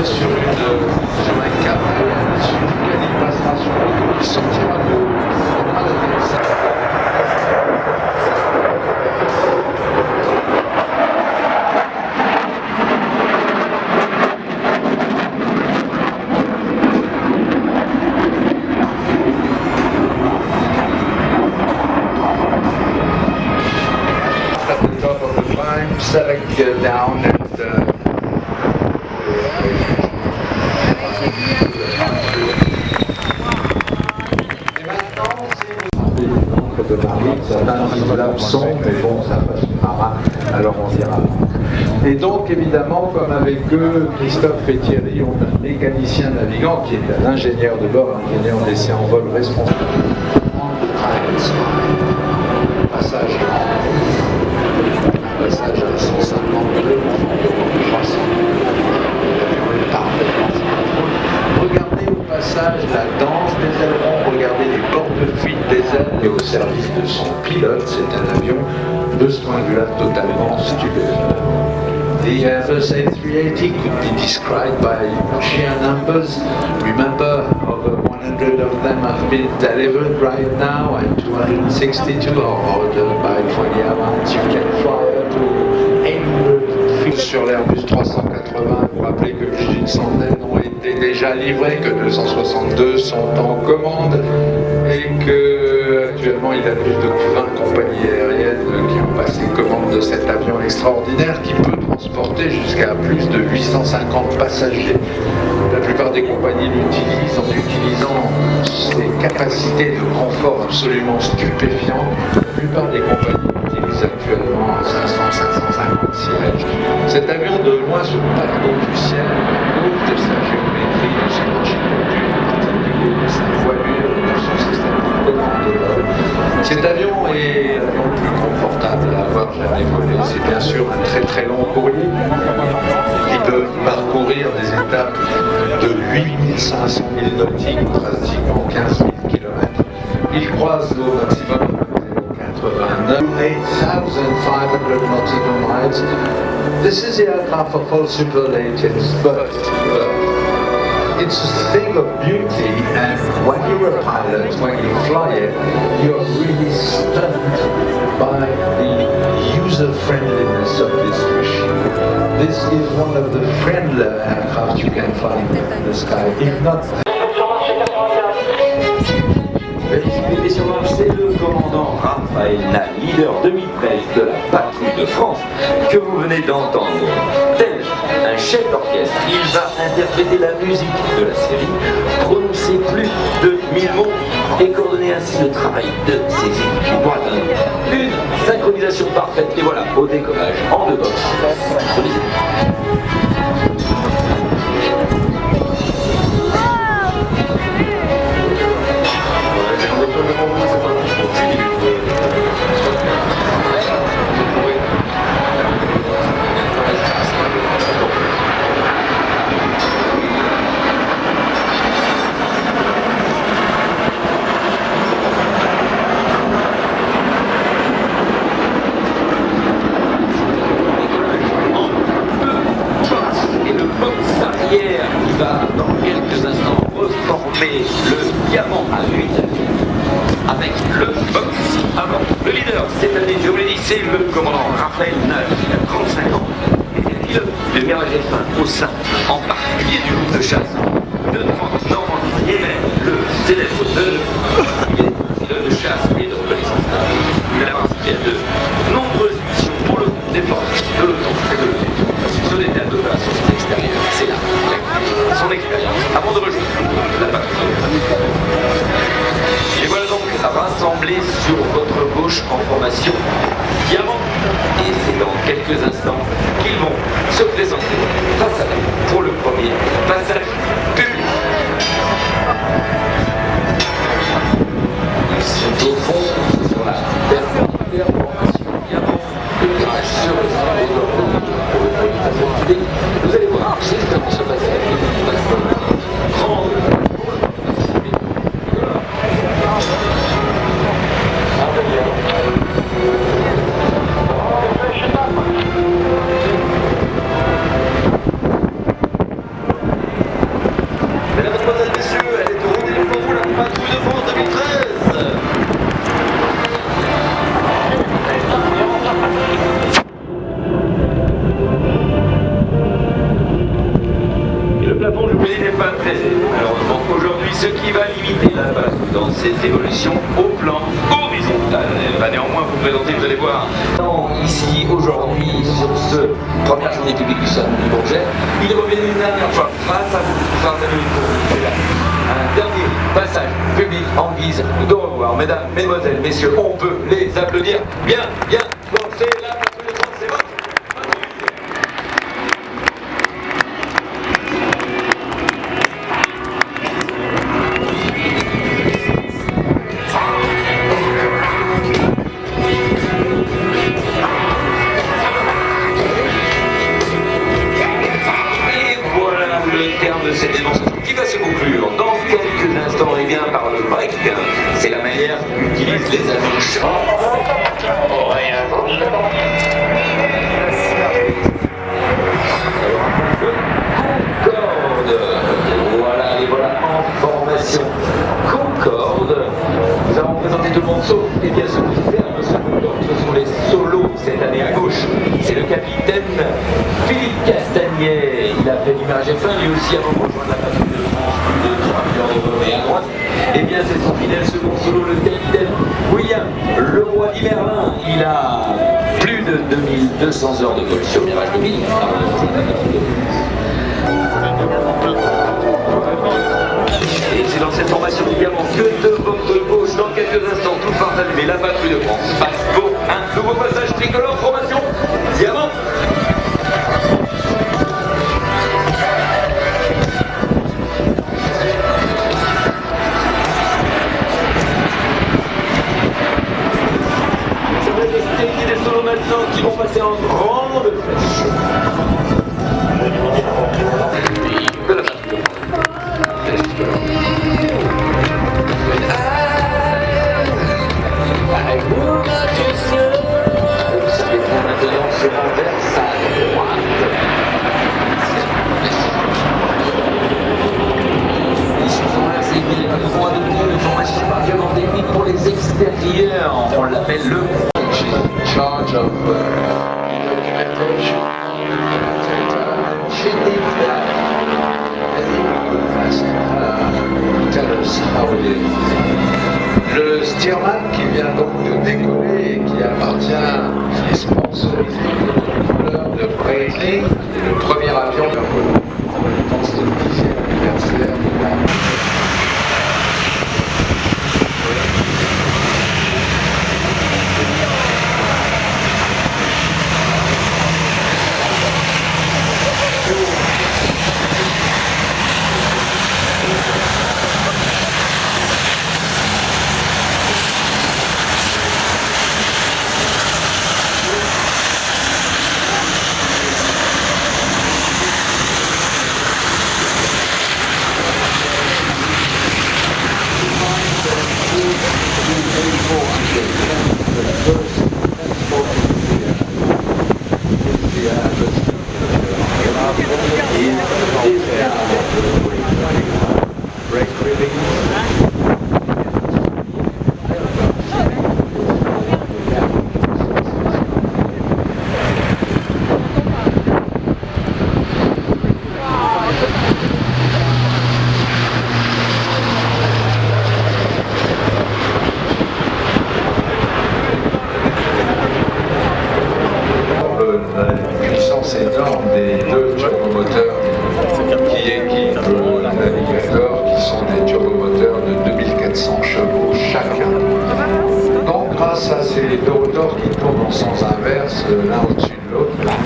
partir sur un cap, il passera sur l'autre, il sortira de l'atterrissage. Select down and de Paris, certains absents, mais bon, ça passe marin, alors on dira. Et donc, évidemment, comme avec eux, Christophe et Thierry ont un mécanicien navigant qui est un ingénieur de bord, un ingénieur d'essai en vol responsable. Passage à 150 km, 300 Regardez au passage la danse des ailerons, regardez les portes de fuite des ailes et au service de son pilote, c'est un avion de ce point de vue-là totalement stupéfiant. The Airbus A380 could be described by sheer numbers. Remember, over 100 of them have been delivered right now and 262 are ordered by 20 amounts. You can fly up to 800 feet. Sur l'Airbus 380, vous rappelez que plus d'une centaine ont été déjà livrés, que 262 sont en commande et que actuellement il y a plus de 20 compagnies aériennes qui ont passé commande de cet avion extraordinaire qui peut transporter jusqu'à plus de 850 passagers. La plupart des compagnies l'utilisent en utilisant ses capacités de confort absolument stupéfiantes. La plupart des compagnies l'utilisent actuellement à 500-550 sièges. Cet avion de loin se pardonne du ciel, cause de sa géométrie, de son architecture, en particulier de sa voilure, de son système de commande de vol. Cet avion est l'avion le plus confortable à avoir jamais volé. C'est bien sûr un très très long courrier qui peut parcourir des étapes de 8500 milles nautiques, pratiquement 15 000 km. Il croise l'eau maximum de 8,500 nautical miles. This is the aircraft for full superlatives, but it's a thing of beauty, and when you're a pilot, when you fly it, you're really stunned by the user-friendliness of this machine. This is one of the friendlier aircraft you can find in the sky, if not. C'est le commandant Raphaël Nal, leader demi-belge de la patrouille de France, que vous venez d'entendre. Tel un chef d'orchestre, il va interpréter la musique de la série, prononcer plus de 1000 mots et coordonner ainsi le travail de ses équipes pour atteindre une synchronisation parfaite. Et voilà, au décollage, en deux boxes, synchronisé. Qui va dans quelques instants reformer le diamant à 8 avec le box avant. Le leader cette année, je vous l'ai dit, c'est le commandant Raphaël Nal, il a 35 ans, était pilote de Mirage F1 au sein en particulier du groupe de chasse de Normandie et même le célèbre il est pilote de chasse et de reconnaissance. Il a participé à de nombreuses missions pour le compte des forces de l'OTAN et de l'OTAN sur des théâtres d'opérations extérieures. C'est là son expérience avant de rejoindre la patrouille. Et voilà donc rassemblés sur votre gauche en formation diamant. Et c'est dans quelques instants qu'ils vont se présenter face à vous pour le premier passage public. Ils sont au fond sur la formation diamant. Le virage sur le vous allez voir justement ce passage. plafond, je vous dis, n'est pas très élevé. Malheureusement, aujourd'hui, ce qui va limiter la base dans cette évolution au plan horizontal va néanmoins vous présenter, vous allez voir. Ici, aujourd'hui, sur ce première journée publique du Salon du Bourget, il revient une dernière fois face à vous, un dernier passage public en guise de revoir. Mesdames, mesdemoiselles, messieurs, on peut les applaudir. Bien, bien, bon, c'est la patrouille de France, c'est votre de cette démonstration qui va se conclure dans quelques instants et bien par le break. C'est la manière qu'utilisent les affiches. Concorde. Voilà, et voilà en formation. Concorde. Nous avons présenté tout le monde sauf, et bien ceux qui ferment ce Concorde, ce sont les solos cette année à gauche. C'est le capitaine Philippe Castagnet. Il a fait l'image F1, lui aussi avant de rejoindre la patrouille de France, plus de 3 millions d'euros et à droite. Et bien c'est son fidèle second solo, le capitaine William Leroy d'Imerlin. Il a plus de 2200 heures de vol sur Mirage 2000 avant de rejoindre la patrouille de France. Et c'est dans cette formation également que de votre gauche, dans quelques instants, tout part allumer, la patrouille de France passe pour un nouveau passage tricolore, formation diamant. Des solos maintenant qui vont passer en grande flèche. De la patrouille de observez bien maintenant se renverse à droite. Ils sont assez bien, nous avons adopté une formation particulièrement technique pour les extérieurs. On l'appelle le charge of documentation. She did that. Tell us how it is. Le Stearman qui vient donc de décoller et qui appartient, qui est sponsorisé de couleur de Breitling, est le premier avion de compétence de l'officier anniversaire de la... Puissance énorme des deux turbomoteurs qui équipent la Navigator, qui sont des turbomoteurs de 2400 chevaux chacun. Donc grâce à ces deux rotors qui tournent en sens inverse, l'un au-dessus